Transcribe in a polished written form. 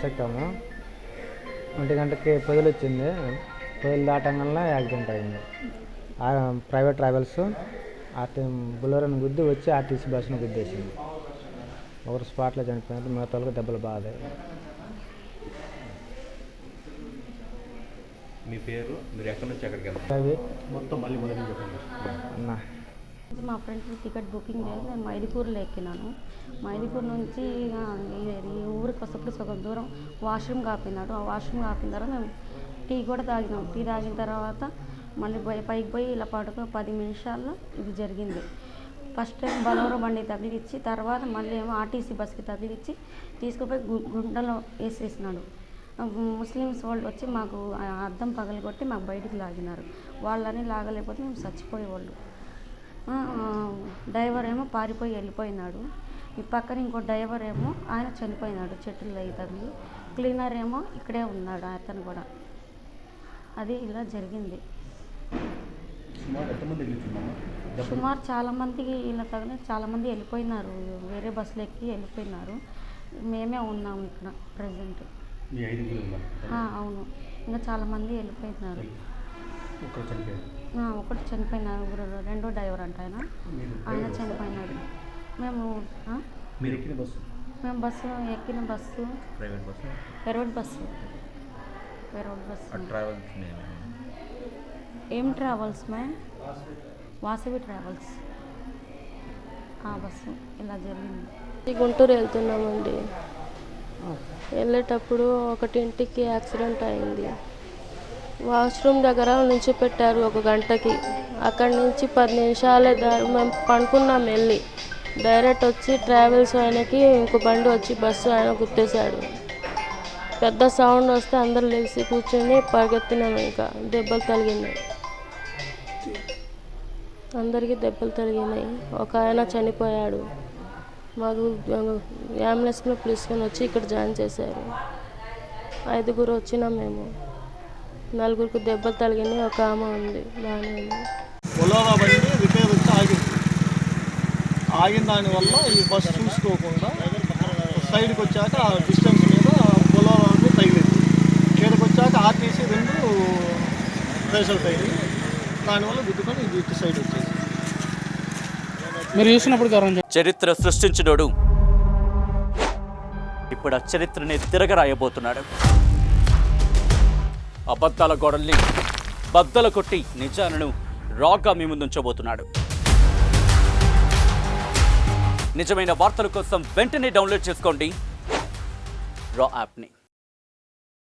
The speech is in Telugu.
బస్ ఎక్కాము. 1 గంటకి పొదలు వచ్చింది. పొదలు దాటంగా యాక్సిడెంట్ అయింది. ప్రైవేట్ ట్రావెల్స్ బులెరోని గుద్ది వచ్చి ఆర్టీసీ బస్సును గుద్దేసింది. ఒకరు స్పాట్లో చనిపోయినట్టు, మిగతా వాళ్ళకి దెబ్బలు బాగా. మీ పేరు, మీరు ఎక్కడి నుంచి ఎక్కడికి వెళ్తారు? అవి మొత్తం మళ్ళీ మొదలు చెప్పండి అన్న. మా ఫ్రెండ్స్ టికెట్ బుకింగ్ చేసి నేను మైదుకూరులో ఎక్కినాను. మైదుకూరు నుంచి ఈ ఊరికి వస్తప్పుడు సగం దూరం వాష్రూమ్ కాపినాడు. ఆ వాష్రూమ్ కాపిన తర్వాత మేము టీ కూడా తాగినాం. టీ తాగిన తర్వాత మళ్ళీ పైకి పోయి ఇలా పడుకో 10 నిమిషాల్లో ఇది జరిగింది. ఫస్ట్ టైం బొలెరో బండి తగిలిచ్చి, తర్వాత మళ్ళీ ఏమో ఆర్టీసీ బస్కి తగిలిచ్చి తీసుకుపోయి గుంటలో వేసేసినాడు. ముస్లిమ్స్ వాళ్ళు వచ్చి మాకు అద్దం పగలగొట్టి మాకు బయటికి లాగినారు. వాళ్ళని లాగలేకపోతే మేము చచ్చిపోయేవాళ్ళు. డ్రైవర్ ఏమో పారిపోయి వెళ్ళిపోయినాడు. ఈ పక్కన ఇంకో డ్రైవర్ ఏమో ఆయన చనిపోయినాడు చెట్టులో తగిలి. క్లీనర్ ఏమో ఇక్కడే ఉన్నాడు, అతను కూడా. అది ఇలా జరిగింది. సుమారు చాలామందికి ఇలా తగిలి చాలామంది వెళ్ళిపోయినారు, వేరే బస్సులు ఎక్కి వెళ్ళిపోయినారు. మేమే ఉన్నాము ఇక్కడ ప్రజెంట్. అవును, ఇంకా చాలామంది వెళ్ళిపోయినారు. ఒకటి చనిపోయినారు, రెండో డ్రైవర్ అంట ఆయన చనిపోయినాడు. మేము బస్సు ఎక్కిన బస్సు ప్రైవేట్ బస్సు. ఏం ట్రావెల్స్ వాసవి ట్రావెల్స్ ఆ బస్సు ఇలా జరిగింది. గుంటూరు వెళ్తున్నామండి. వెళ్ళేటప్పుడు 1 యాక్సిడెంట్ అయింది. వాష్రూమ్ దగ్గర నుంచి పెట్టారు 1 గంటకి. అక్కడి నుంచి 10 నిమిషాలే మేము పనుకున్నాం. వెళ్ళి డైరెక్ట్ వచ్చి ట్రావెల్స్ ఆయనకి ఇంకో బండి వచ్చి బస్సు ఆయన గుర్తేశాడు. పెద్ద సౌండ్ వస్తే అందరు లేచి కూర్చొని పరిగెత్తినాము. ఇంకా దెబ్బలు తగిలినాయి, అందరికీ దెబ్బలు తగిలినాయి. ఒక ఆయన చనిపోయాడు. మాకు అంబులెన్స్లో పిలుచుకొని వచ్చి ఇక్కడ జాయిన్ చేశారు. 5 వచ్చినాం మేము. 4 దెబ్బలు తగిలినాయి, ఒక ఆమె ఉంది, బాగానే ఉంది. బొలెరో బండి రిపేర్ వచ్చి ఆగిన దానివల్ల ఈ బస్సు చూసుకోకుండా సైడ్కి వచ్చాక డిస్టెన్స్ మీద బొలెరోకి తగిలింది. ఇక్కడికి వచ్చాక ఆర్టీసీ 2 ప్రెషర్ తగిలింది. దానివల్ల గుద్దుకొని ఇది ఇటు సైడ్ వచ్చేసి మీరు చూసినప్పుడు చరిత్ర సృష్టించినోడు ఇప్పుడు ఆ చరిత్రని తిరగరాయబోతున్నాడు. అబద్ధాల గోడల్ని బద్దలు కొట్టి నిజాలను రాగా మీ ముందుంచబోతున్నాడు. నిజమైన వార్తల కోసం వెంటనే డౌన్లోడ్ చేసుకోండి రా యాప్ని.